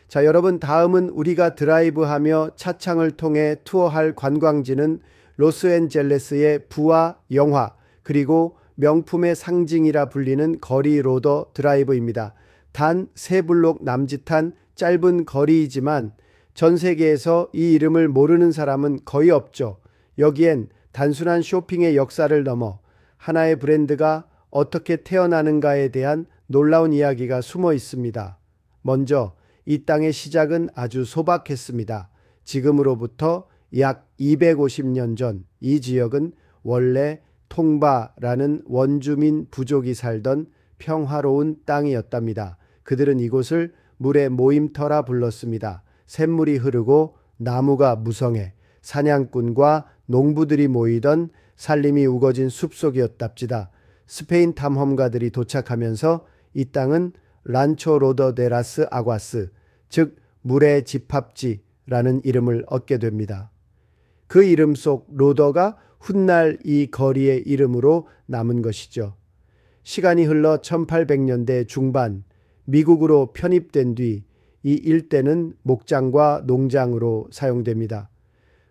자, 여러분, 다음은 우리가 드라이브하며 차창을 통해 투어할 관광지는 로스앤젤레스의 부와 영화, 그리고 명품의 상징이라 불리는 거리 로더 드라이브입니다. 단 3블록 남짓한 짧은 거리이지만 전 세계에서 이 이름을 모르는 사람은 거의 없죠. 여기엔 단순한 쇼핑의 역사를 넘어 하나의 브랜드가 어떻게 태어나는가에 대한 놀라운 이야기가 숨어 있습니다. 먼저 이 땅의 시작은 아주 소박했습니다. 지금으로부터 약 250년 전 이 지역은 원래 통바라는 원주민 부족이 살던 평화로운 땅이었답니다. 그들은 이곳을 물의 모임터라 불렀습니다. 샘물이 흐르고 나무가 무성해 사냥꾼과 농부들이 모이던 산림이 우거진 숲속이었답니다. 스페인 탐험가들이 도착하면서 이 땅은 란초 로더 데 라스 아과스, 즉 물의 집합지라는 이름을 얻게 됩니다. 그 이름 속 로더가 훗날 이 거리의 이름으로 남은 것이죠. 시간이 흘러 1800년대 중반 미국으로 편입된 뒤 이 일대는 목장과 농장으로 사용됩니다.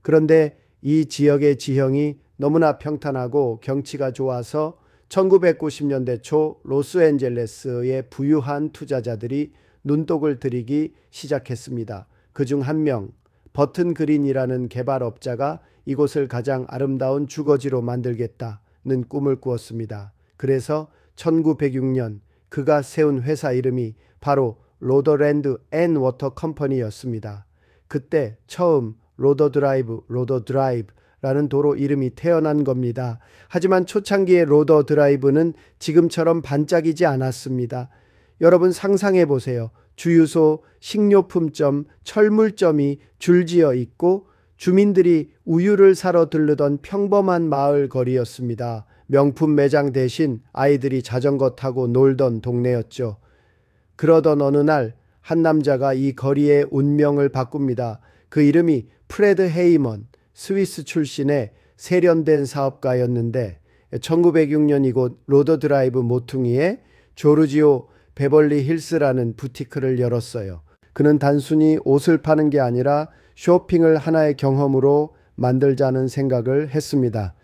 그런데 이 지역의 지형이 너무나 평탄하고 경치가 좋아서 1990년대 초 로스앤젤레스의 부유한 투자자들이 눈독을 들이기 시작했습니다. 그중 한 명, 버튼 그린이라는 개발업자가 이곳을 가장 아름다운 주거지로 만들겠다는 꿈을 꾸었습니다. 그래서 1906년 그가 세운 회사 이름이 바로 로더랜드 앤 워터 컴퍼니였습니다. 그때 처음 로더 드라이브라는 도로 이름이 태어난 겁니다. 하지만 초창기의 로더 드라이브는 지금처럼 반짝이지 않았습니다. 여러분 상상해 보세요. 주유소, 식료품점, 철물점이 줄지어 있고 주민들이 우유를 사러 들르던 평범한 마을 거리였습니다. 명품 매장 대신 아이들이 자전거 타고 놀던 동네였죠. 그러던 어느 날 한 남자가 이 거리의 운명을 바꿉니다. 그 이름이 프레드 헤이먼, 스위스 출신의 세련된 사업가였는데 1906년 이곳 로더 드라이브 모퉁이에 조르지오 베벌리 힐스라는 부티크를 열었어요. 그는 단순히 옷을 파는 게 아니라 쇼핑을 하나의 경험으로 만들자는 생각을 했습니다.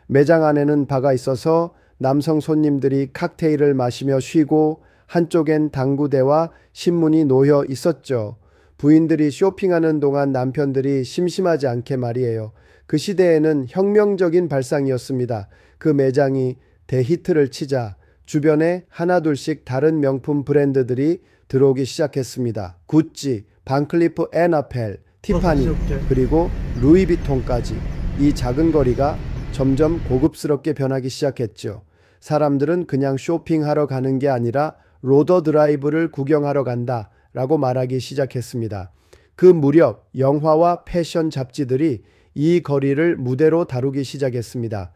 매장 안에는 바가 있어서 남성 손님들이 칵테일을 마시며 쉬고 한쪽엔 당구대와 신문이 놓여 있었죠. 부인들이 쇼핑하는 동안 남편들이 심심하지 않게 말이에요. 그 시대에는 혁명적인 발상이었습니다. 그 매장이 대히트를 치자 주변에 하나둘씩 다른 명품 브랜드들이 들어오기 시작했습니다. 구찌, 반클리프 앤 아펠, 티파니, 그리고 루이비통까지. 이 작은 거리가 점점 고급스럽게 변하기 시작했죠. 사람들은 그냥 쇼핑하러 가는 게 아니라 로더 드라이브를 구경하러 간다 라고 말하기 시작했습니다. 그 무렵 영화와 패션 잡지들이 이 거리를 무대로 다루기 시작했습니다.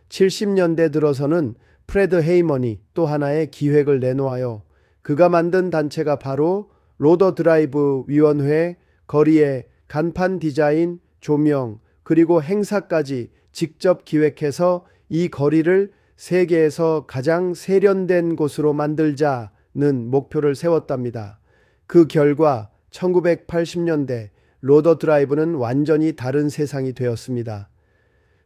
70년대 들어서는 프레드 헤이먼이 또 하나의 기획을 내놓아요. 그가 만든 단체가 바로 로더 드라이브 위원회, 거리의 간판 디자인, 조명, 그리고 행사까지 직접 기획해서 이 거리를 세계에서 가장 세련된 곳으로 만들자는 목표를 세웠답니다. 그 결과 1980년대 로더 드라이브는 완전히 다른 세상이 되었습니다.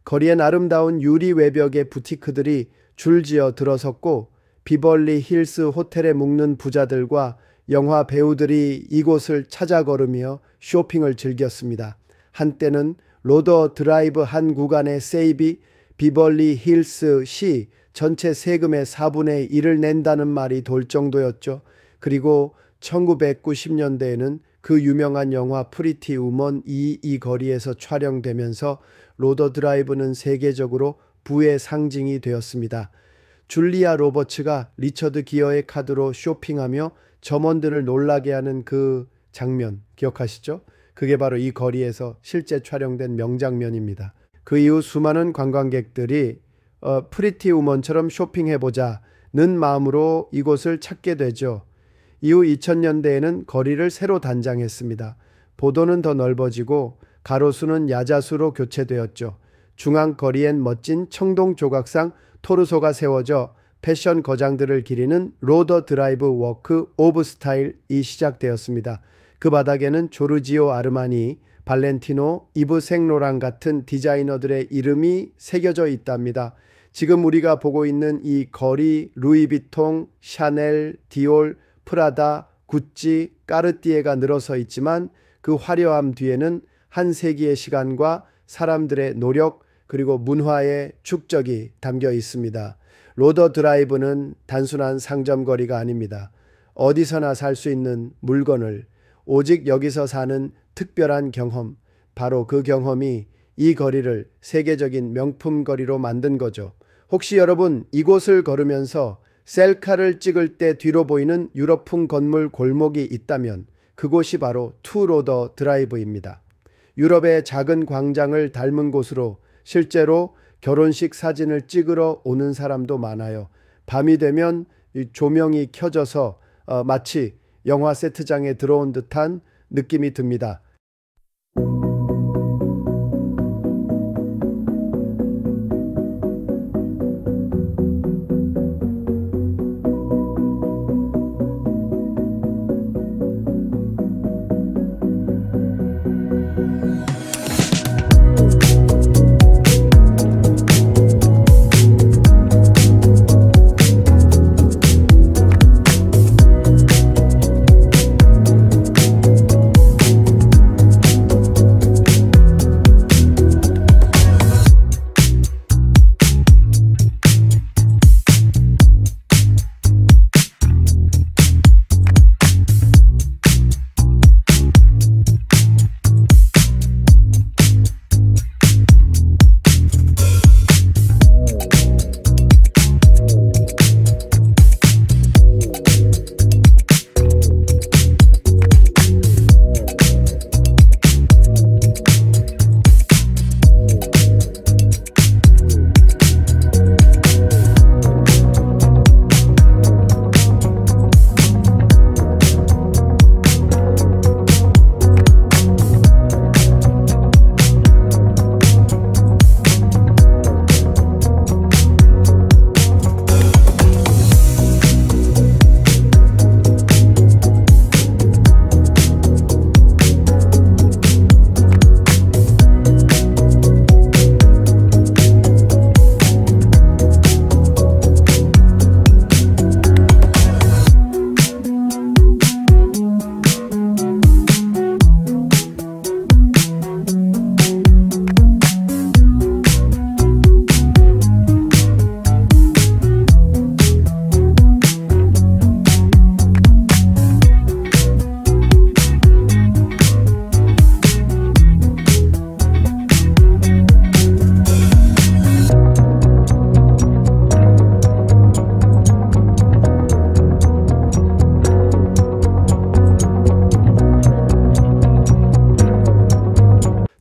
거리엔 아름다운 유리 외벽의 부티크들이 줄지어 들어섰고 비벌리 힐스 호텔에 묵는 부자들과 영화 배우들이 이곳을 찾아 걸으며 쇼핑을 즐겼습니다. 한때는 로더 드라이브 한 구간의 세입이 비벌리 힐스 시 전체 세금의 4분의 1을 낸다는 말이 돌 정도였죠. 그리고 1990년대에는 그 유명한 영화 프리티 우먼이 이 거리에서 촬영되면서 로더 드라이브는 세계적으로 부의 상징이 되었습니다. 줄리아 로버츠가 리처드 기어의 카드로 쇼핑하며 점원들을 놀라게 하는 그 장면 기억하시죠? 그게 바로 이 거리에서 실제 촬영된 명장면입니다. 그 이후 수많은 관광객들이 프리티 우먼처럼 쇼핑해보자는 마음으로 이곳을 찾게 되죠. 이후 2000년대에는 거리를 새로 단장했습니다. 보도는 더 넓어지고 가로수는 야자수로 교체되었죠. 중앙 거리엔 멋진 청동 조각상 토르소가 세워져 패션 거장들을 기리는 로더 드라이브 워크 오브 스타일이 시작되었습니다. 그 바닥에는 조르지오 아르마니, 발렌티노, 이브 생로랑 같은 디자이너들의 이름이 새겨져 있답니다. 지금 우리가 보고 있는 이 거리 루이비통, 샤넬, 디올, 프라다, 구찌, 까르띠에가 늘어서 있지만 그 화려함 뒤에는 한 세기의 시간과 사람들의 노력 그리고 문화의 축적이 담겨 있습니다. 로더 드라이브는 단순한 상점거리가 아닙니다. 어디서나 살 수 있는 물건을 오직 여기서 사는 특별한 경험, 바로 그 경험이 이 거리를 세계적인 명품 거리로 만든 거죠. 혹시 여러분 이곳을 걸으면서 셀카를 찍을 때 뒤로 보이는 유럽풍 건물 골목이 있다면 그곳이 바로 투로더 드라이브입니다. 유럽의 작은 광장을 닮은 곳으로 실제로 결혼식 사진을 찍으러 오는 사람도 많아요. 밤이 되면 조명이 켜져서 마치 영화 세트장에 들어온 듯한 느낌이 듭니다.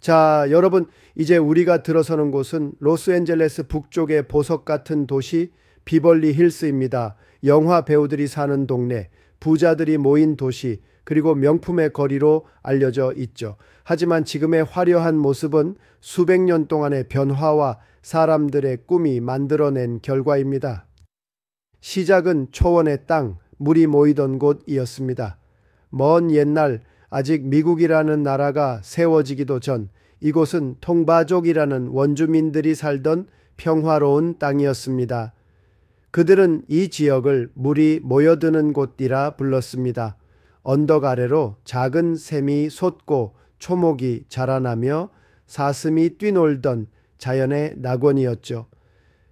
자, 여러분 이제 우리가 들어서는 곳은 로스앤젤레스 북쪽의 보석 같은 도시 비벌리 힐스입니다. 영화 배우들이 사는 동네, 부자들이 모인 도시, 그리고 명품의 거리로 알려져 있죠. 하지만 지금의 화려한 모습은 수백 년 동안의 변화와 사람들의 꿈이 만들어낸 결과입니다. 시작은 초원의 땅, 물이 모이던 곳이었습니다. 먼 옛날 아직 미국이라는 나라가 세워지기도 전 이곳은 통바족이라는 원주민들이 살던 평화로운 땅이었습니다. 그들은 이 지역을 물이 모여드는 곳이라 불렀습니다. 언덕 아래로 작은 샘이 솟고 초목이 자라나며 사슴이 뛰놀던 자연의 낙원이었죠.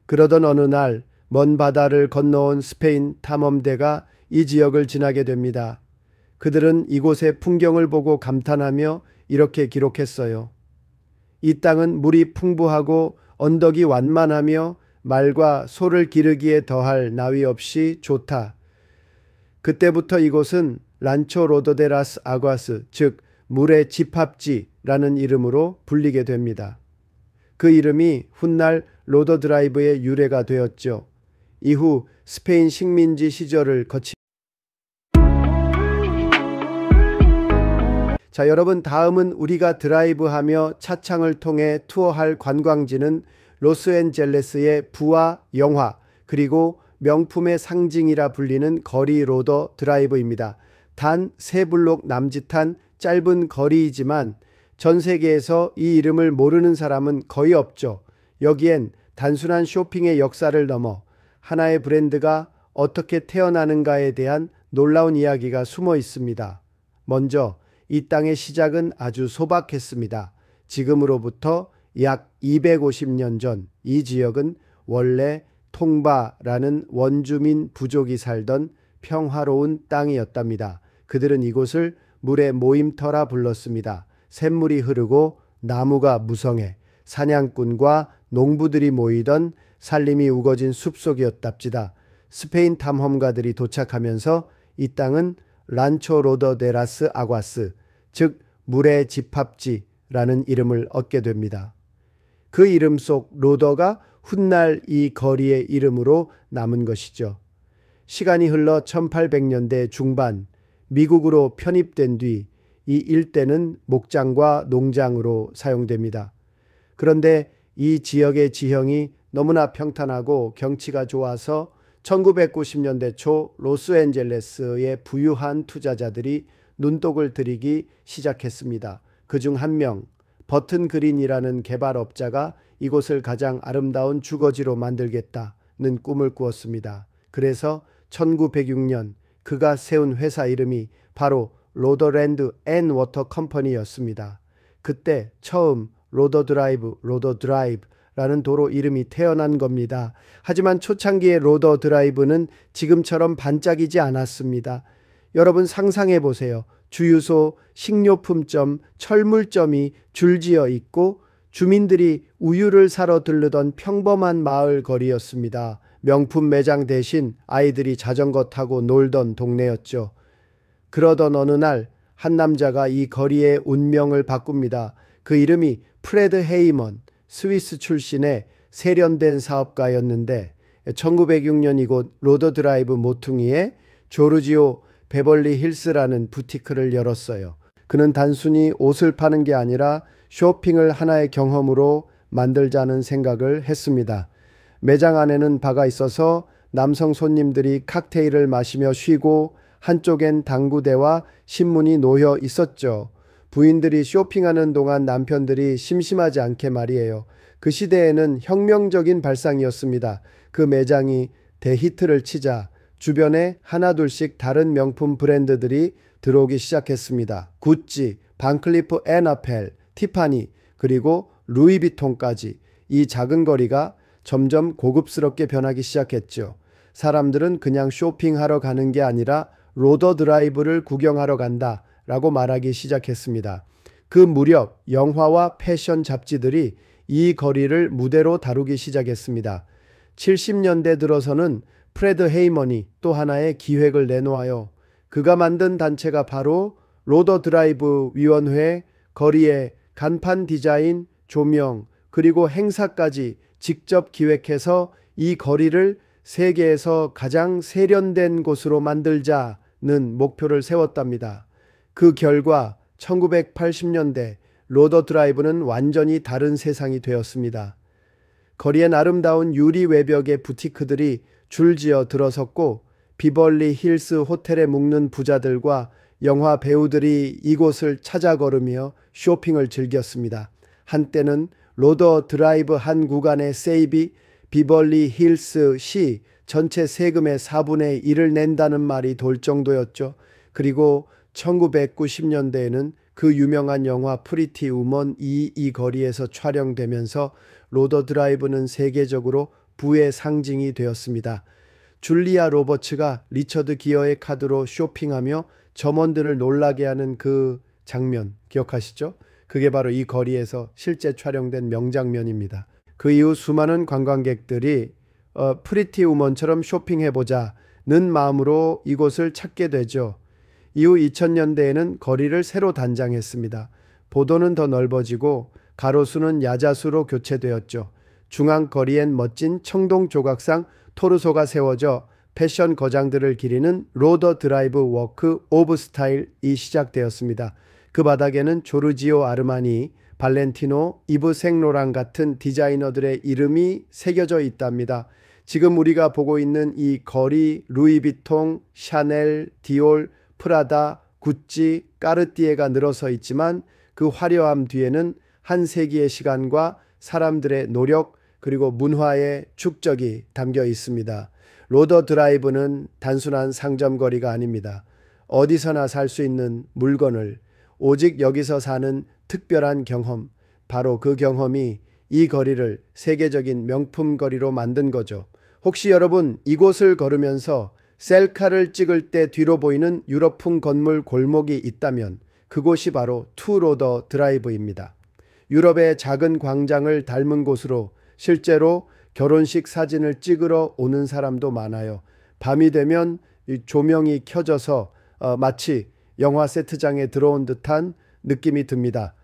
그러던 어느 날 먼 바다를 건너온 스페인 탐험대가 이 지역을 지나게 됩니다. 그들은 이곳의 풍경을 보고 감탄하며 이렇게 기록했어요. 이 땅은 물이 풍부하고 언덕이 완만하며 말과 소를 기르기에 더할 나위 없이 좋다. 그때부터 이곳은 란초 로도데라스 아과스, 즉 물의 집합지라는 이름으로 불리게 됩니다. 그 이름이 훗날 로더 드라이브의 유래가 되었죠. 이후 스페인 식민지 시절을 거치 자, 여러분 다음은 우리가 드라이브하며 차창을 통해 투어할 관광지는 로스앤젤레스의 부와 영화 그리고 명품의 상징이라 불리는 거리 로더 드라이브입니다. 단 3블록 남짓한 짧은 거리이지만 전 세계에서 이 이름을 모르는 사람은 거의 없죠. 여기엔 단순한 쇼핑의 역사를 넘어 하나의 브랜드가 어떻게 태어나는가에 대한 놀라운 이야기가 숨어 있습니다. 먼저 이 땅의 시작은 아주 소박했습니다. 지금으로부터 약 250년 전 이 지역은 원래 통바라는 원주민 부족이 살던 평화로운 땅이었답니다. 그들은 이곳을 물의 모임터라 불렀습니다. 샘물이 흐르고 나무가 무성해 사냥꾼과 농부들이 모이던 산림이 우거진 숲속이었답니다. 스페인 탐험가들이 도착하면서 이 땅은 란초 로더 데 라스 아과스, 즉 물의 집합지라는 이름을 얻게 됩니다. 그 이름 속 로더가 훗날 이 거리의 이름으로 남은 것이죠. 시간이 흘러 1800년대 중반 미국으로 편입된 뒤 이 일대는 목장과 농장으로 사용됩니다. 그런데 이 지역의 지형이 너무나 평탄하고 경치가 좋아서 1990년대 초 로스앤젤레스의 부유한 투자자들이 눈독을 들이기 시작했습니다. 그중 한 명, 버튼 그린이라는 개발업자가 이곳을 가장 아름다운 주거지로 만들겠다는 꿈을 꾸었습니다. 그래서 1906년 그가 세운 회사 이름이 바로 로더랜드 앤 워터 컴퍼니였습니다. 그때 처음 로더 드라이브라는 도로 이름이 태어난 겁니다. 하지만 초창기의 로더 드라이브는 지금처럼 반짝이지 않았습니다. 여러분 상상해 보세요. 주유소, 식료품점, 철물점이 줄지어 있고 주민들이 우유를 사러 들르던 평범한 마을 거리였습니다. 명품 매장 대신 아이들이 자전거 타고 놀던 동네였죠. 그러던 어느 날 한 남자가 이 거리의 운명을 바꿉니다. 그 이름이 프레드 헤이먼, 스위스 출신의 세련된 사업가였는데 1906년 이곳 로더 드라이브 모퉁이에 조르지오 베벌리 힐스라는 부티크를 열었어요. 그는 단순히 옷을 파는 게 아니라 쇼핑을 하나의 경험으로 만들자는 생각을 했습니다. 매장 안에는 바가 있어서 남성 손님들이 칵테일을 마시며 쉬고 한쪽엔 당구대와 신문이 놓여 있었죠. 부인들이 쇼핑하는 동안 남편들이 심심하지 않게 말이에요. 그 시대에는 혁명적인 발상이었습니다. 그 매장이 대히트를 치자 주변에 하나둘씩 다른 명품 브랜드들이 들어오기 시작했습니다. 구찌, 반클리프 앤 아펠, 티파니, 그리고 루이비통까지. 이 작은 거리가 점점 고급스럽게 변하기 시작했죠. 사람들은 그냥 쇼핑하러 가는 게 아니라 로더 드라이브를 구경하러 간다 라고 말하기 시작했습니다. 그 무렵 영화와 패션 잡지들이 이 거리를 무대로 다루기 시작했습니다. 70년대 들어서는 프레드 헤이먼이 또 하나의 기획을 내놓아요. 그가 만든 단체가 바로 로더 드라이브 위원회, 거리의 간판 디자인, 조명, 그리고 행사까지 직접 기획해서 이 거리를 세계에서 가장 세련된 곳으로 만들자는 목표를 세웠답니다. 그 결과 1980년대 로더 드라이브는 완전히 다른 세상이 되었습니다. 거리엔 아름다운 유리 외벽의 부티크들이 줄지어 들어섰고 비벌리 힐스 호텔에 묵는 부자들과 영화 배우들이 이곳을 찾아 걸으며 쇼핑을 즐겼습니다. 한때는 로더 드라이브 한 구간의 세입이 비벌리 힐스 시 전체 세금의 4분의 1을 낸다는 말이 돌 정도였죠. 그리고 1990년대에는 그 유명한 영화 프리티 우먼 이 거리에서 촬영되면서 로더 드라이브는 세계적으로 부의 상징이 되었습니다. 줄리아 로버츠가 리처드 기어의 카드로 쇼핑하며 점원들을 놀라게 하는 그 장면 기억하시죠? 그게 바로 이 거리에서 실제 촬영된 명장면입니다. 그 이후 수많은 관광객들이 프리티 우먼처럼 쇼핑해보자는 마음으로 이곳을 찾게 되죠. 이후 2000년대에는 거리를 새로 단장했습니다. 보도는 더 넓어지고 가로수는 야자수로 교체되었죠. 중앙 거리엔 멋진 청동 조각상 토르소가 세워져 패션 거장들을 기리는 로더 드라이브 워크 오브 스타일이 시작되었습니다. 그 바닥에는 조르지오 아르마니, 발렌티노, 이브 생로랑 같은 디자이너들의 이름이 새겨져 있답니다. 지금 우리가 보고 있는 이 거리 루이비통, 샤넬, 디올, 프라다, 구찌, 까르띠에가 늘어서 있지만 그 화려함 뒤에는 한 세기의 시간과 사람들의 노력 그리고 문화의 축적이 담겨 있습니다. 로더 드라이브는 단순한 상점거리가 아닙니다. 어디서나 살 수 있는 물건을 오직 여기서 사는 특별한 경험, 바로 그 경험이 이 거리를 세계적인 명품 거리로 만든 거죠. 혹시 여러분 이곳을 걸으면서 셀카를 찍을 때 뒤로 보이는 유럽풍 건물 골목이 있다면 그곳이 바로 투로더 드라이브입니다. 유럽의 작은 광장을 닮은 곳으로 실제로 결혼식 사진을 찍으러 오는 사람도 많아요. 밤이 되면 조명이 켜져서 마치 영화 세트장에 들어온 듯한 느낌이 듭니다.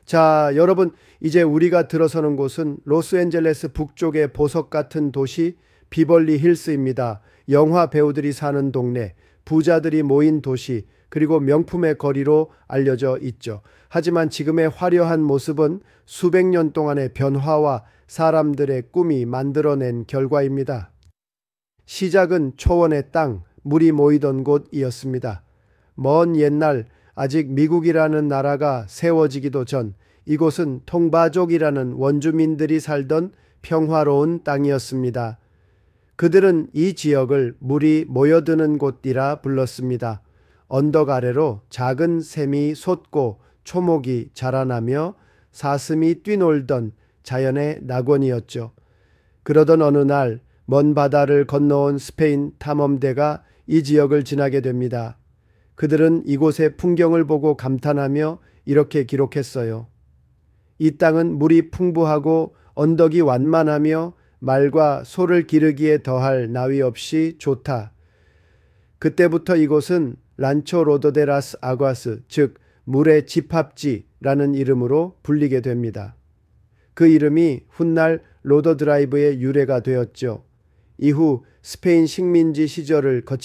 자, 여러분 이제 우리가 들어서는 곳은 로스앤젤레스 북쪽의 보석 같은 도시 비벌리 힐스입니다. 영화 배우들이 사는 동네, 부자들이 모인 도시, 그리고 명품의 거리로 알려져 있죠. 하지만 지금의 화려한 모습은 수백 년 동안의 변화와 사람들의 꿈이 만들어낸 결과입니다. 시작은 초원의 땅, 물이 모이던 곳이었습니다. 먼 옛날 아직 미국이라는 나라가 세워지기도 전 이곳은 통바족이라는 원주민들이 살던 평화로운 땅이었습니다. 그들은 이 지역을 물이 모여드는 곳이라 불렀습니다. 언덕 아래로 작은 샘이 솟고 초목이 자라나며 사슴이 뛰놀던 자연의 낙원이었죠. 그러던 어느 날 먼 바다를 건너온 스페인 탐험대가 이 지역을 지나게 됩니다. 그들은 이곳의 풍경을 보고 감탄하며 이렇게 기록했어요. 이 땅은 물이 풍부하고 언덕이 완만하며 말과 소를 기르기에 더할 나위 없이 좋다. 그때부터 이곳은 란초 로도데라스 아과스, 즉 물의 집합지라는 이름으로 불리게 됩니다. 그 이름이 훗날 로더 드라이브의 유래가 되었죠. 이후 스페인 식민지 시절을 거치